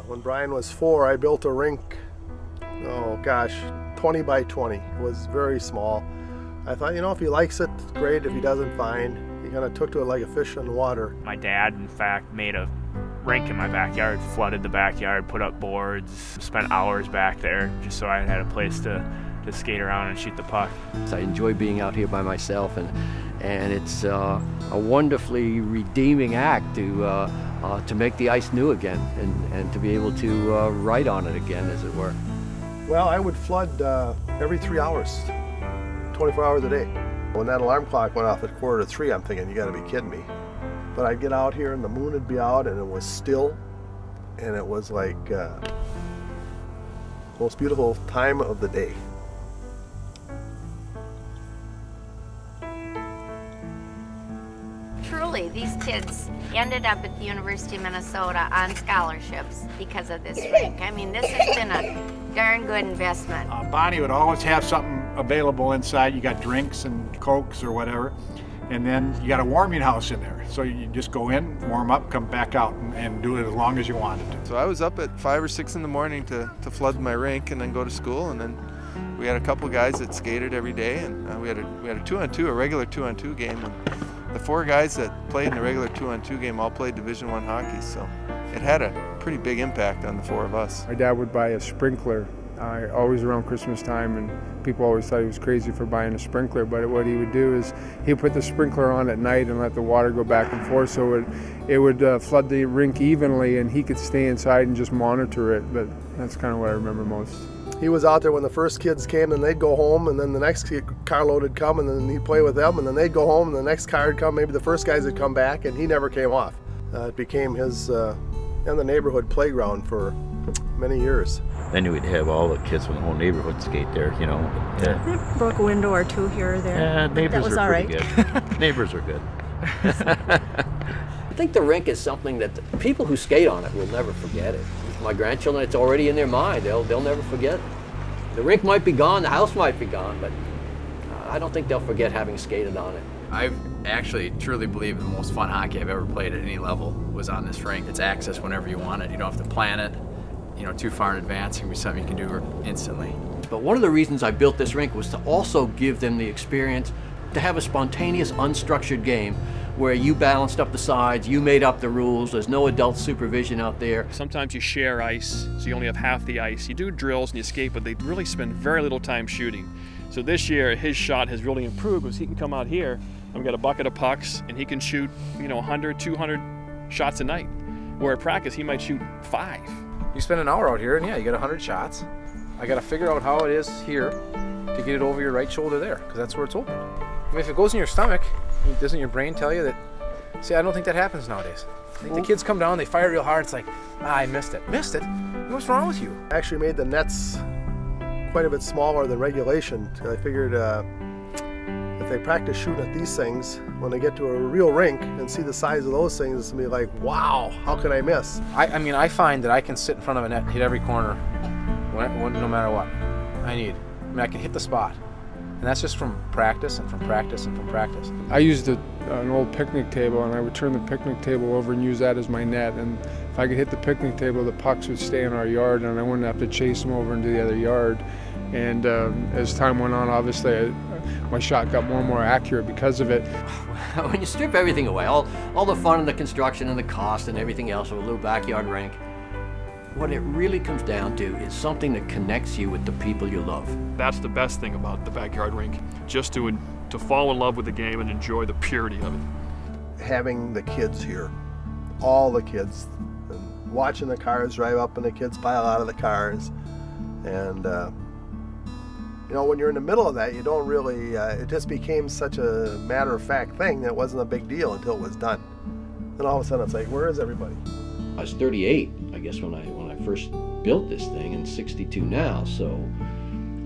When Brian was 4, I built a rink, oh gosh, 20 by 20. It was very small. I thought, if he likes it, great. If he doesn't, fine. He kind of took to it like a fish in water. My dad, in fact, made a rink in my backyard, flooded the backyard, put up boards, spent hours back there just so I had a place to skate around and shoot the puck. I enjoy being out here by myself, and it's a wonderfully redeeming act to make the ice new again and to be able to write on it again, as it were. Well, I would flood every 3 hours, 24 hours a day. When that alarm clock went off at 2:45, I'm thinking, you gotta be kidding me. But I'd get out here and the moon would be out and it was still, and it was like the most beautiful time of the day. Truly, these kids ended up at the University of Minnesota on scholarships because of this rink. I mean, this has been a darn good investment. Bonnie would always have something available inside. You got drinks and Cokes or whatever, and then you got a warming house in there. So you just go in, warm up, come back out, and do it as long as you wanted to. So I was up at 5 or 6 in the morning to flood my rink and then go to school, and then we had a couple guys that skated every day, and we had a 2-on-2, a regular 2-on-2 game. And the 4 guys that played in the regular 2-on-2 game all played Division I hockey, so it had a pretty big impact on the 4 of us. My dad would buy a sprinkler always around Christmas time, and people always thought he was crazy for buying a sprinkler, but what he would do is he'd put the sprinkler on at night and let the water go back and forth so it would flood the rink evenly, and he could stay inside and just monitor it. But that's kind of what I remember most. He was out there when the first kids came, and they'd go home, and then the next carload would come, and then he'd play with them, and then they'd go home, and the next car would come. Maybe the first guys would come back, and he never came off. It became his and the neighborhood playground for many years. Then we'd have all the kids from the whole neighborhood skate there, Broke a window or two here or there. Yeah, neighbors that was are all right. good. Neighbors are good. I think the rink is something that the people who skate on it will never forget it. My grandchildren, it's already in their mind. They'll never forget it. The rink might be gone, the house might be gone, but I don't think they'll forget having skated on it. I actually truly believe the most fun hockey I've ever played at any level was on this rink. It's access whenever you want it. You don't have to plan it, too far in advance. It can be something you can do instantly. But one of the reasons I built this rink was to also give them the experience to have a spontaneous, unstructured game where you balanced up the sides, you made up the rules, there's no adult supervision out there. Sometimes you share ice, so you only have half the ice. You do drills and you skate, but they really spend very little time shooting. So this year, his shot has really improved because he can come out here and we've got a bucket of pucks and he can shoot, 100, 200 shots a night. Where at practice, he might shoot 5. You spend an hour out here and yeah, you get 100 shots. I gotta figure out how it is here to get it over your right shoulder there, because that's where it's open. I mean, if it goes in your stomach, doesn't your brain tell you that? See, I don't think that happens nowadays. I think the kids come down, they fire real hard, it's like, I missed it. Missed it? What's wrong with you? I actually made the nets quite a bit smaller than regulation. I figured if they practice shooting at these things, when they get to a real rink and see the size of those things, it's gonna be like, wow, how could I miss? I mean, I find that I can sit in front of a net and hit every corner, no matter what I need. I mean, I can hit the spot. And that's just from practice and from practice and from practice. I used an old picnic table, and I would turn the picnic table over and use that as my net. And if I could hit the picnic table, the pucks would stay in our yard, and I wouldn't have to chase them over into the other yard. And as time went on, obviously, my shot got more and more accurate because of it. When you strip everything away, all the fun and the construction and the cost and everything else of a little backyard rink, what it really comes down to is something that connects you with the people you love. That's the best thing about the backyard rink, just to fall in love with the game and enjoy the purity of it. Having the kids here, all the kids, and watching the cars drive up and the kids pile out of the cars, and when you're in the middle of that, you don't really, it just became such a matter-of-fact thing that it wasn't a big deal until it was done. Then all of a sudden it's like, where is everybody? I was 38, I guess, when I first built this thing, and 62 now, so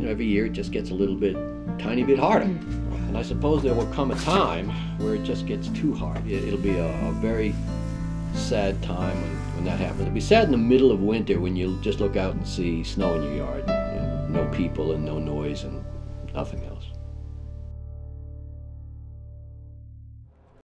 every year it just gets a little bit, tiny bit harder. And I suppose there will come a time where it just gets too hard. It'll be a very sad time when that happens. It'll be sad in the middle of winter when you just look out and see snow in your yard, and no people and no noise and nothing else.